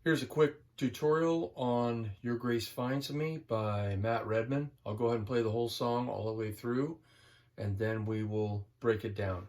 Here's a quick tutorial on Your Grace Finds Me by Matt Redman. I'll go ahead and play the whole song all the way through, and then we will break it down.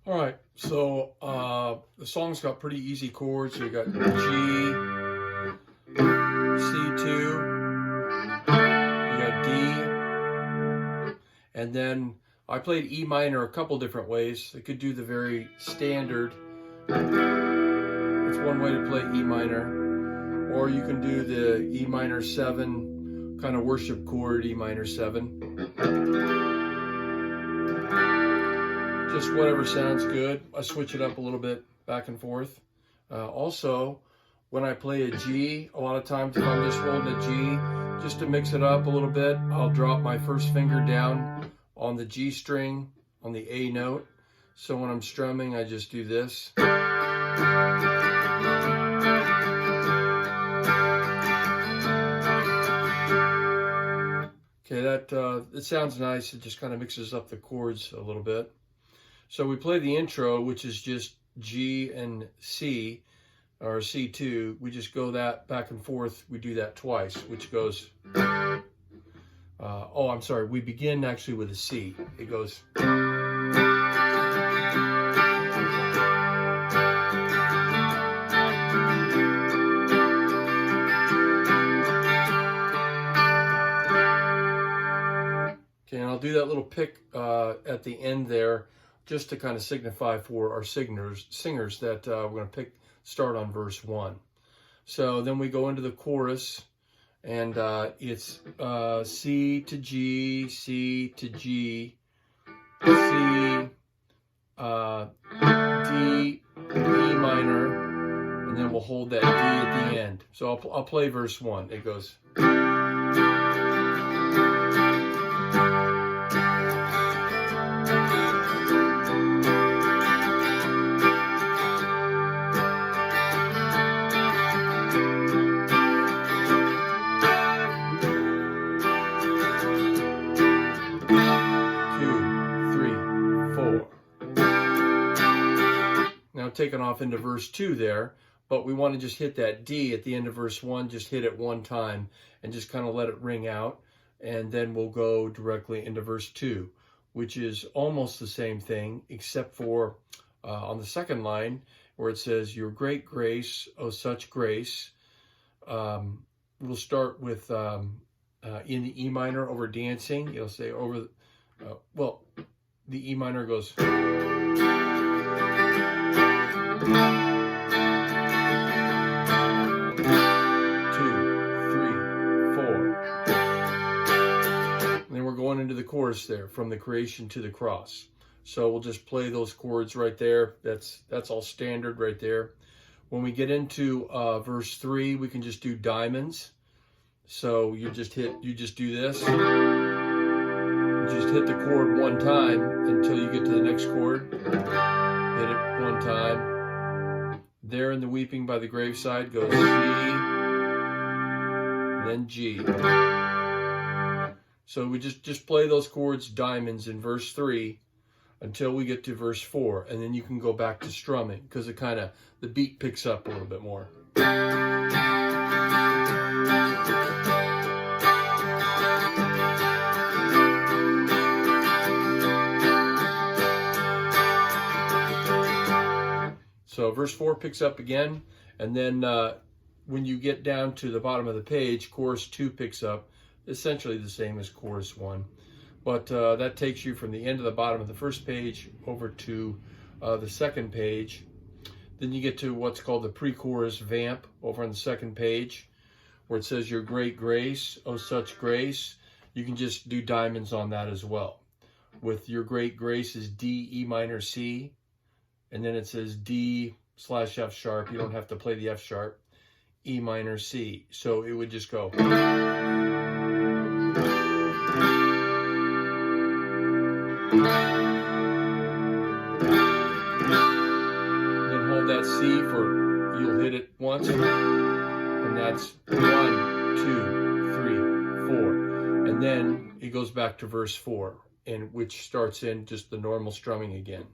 All right, so the song's got pretty easy chords. So you got G, C2, you got D, And then I played E minor a couple different ways. I could do the very standard. That's one way to play E minor. Or you can do the E minor 7 kind of worship chord, E minor 7. Just whatever sounds good. I switch it up a little bit back and forth. Also, when I play a G, a lot of times if I'm just holding a G, just to mix it up a little bit, I'll drop my first finger down on the G string on the A note. So when I'm strumming, I just do this. Okay, it sounds nice. It just kind of mixes up the chords a little bit. So we play the intro, which is just G and C, or C2. We just go that back and forth. We do that twice, which goes, oh, I'm sorry. We begin actually with a C. It goes. Okay, and I'll do that little pick at the end there, just to kind of signify for our singers that we're going to start on verse 1. So then we go into the chorus, and it's C to G, C to G, C, D, E minor, and then we'll hold that D at the end. So I'll play verse 1. It goes. Taken off into verse 2 there, but we want to just hit that D at the end of verse 1, just hit it one time and just kind of let it ring out, and then we'll go directly into verse 2, which is almost the same thing, except for on the second line where it says, your great grace, oh such grace. We'll start with in the E minor over dancing. You'll say over, well, the E minor goes. Into the chorus there, from the creation to the cross. So we'll just play those chords right there. That's all standard right there. When we get into verse 3, we can just do diamonds. So you just do this. You just hit the chord one time until you get to the next chord. Hit it one time. There in the Weeping by the Graveside goes G, then G. So we just play those chords, diamonds, in verse 3 until we get to verse 4, and then you can go back to strumming because the beat picks up a little bit more. So verse 4 picks up again, and then when you get down to the bottom of the page, chorus 2 picks up. Essentially the same as chorus 1, but that takes you from the end of the bottom of the first page over to the second page. Then you get to what's called the pre-chorus vamp over on the second page, where it says your great grace, oh such grace. You can just do diamonds on that as well. With your great grace is D, E minor, C, and then it says D/F sharp. You don't have to play the F sharp. E minor, C. So it would just go. Then hold that C for, you'll hit it once, and that's 1, 2, 3, 4. And then it goes back to verse 4, and which starts in just the normal strumming again.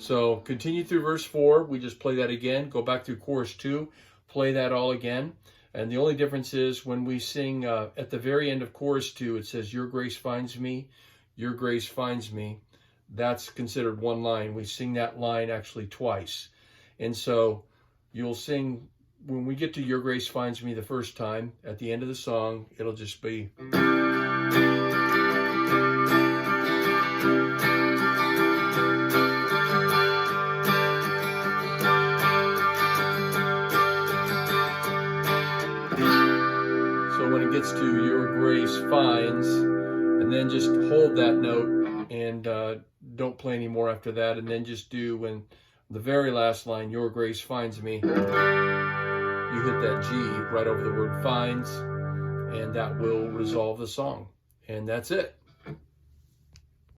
So continue through verse 4. We just play that again. Go back through chorus 2. Play that all again. And the only difference is when we sing at the very end of chorus 2, it says, your grace finds me, your grace finds me. That's considered one line. We sing that line actually twice. And so you'll sing when we get to Your Grace Finds Me the first time, at the end of the song, it'll just be. So when it gets to Your Grace Finds, and then just hold that note and don't play any more after that, and then just do, when the very last line, Your Grace Finds Me, you hit that G right over the word finds, and that will resolve the song. And that's it.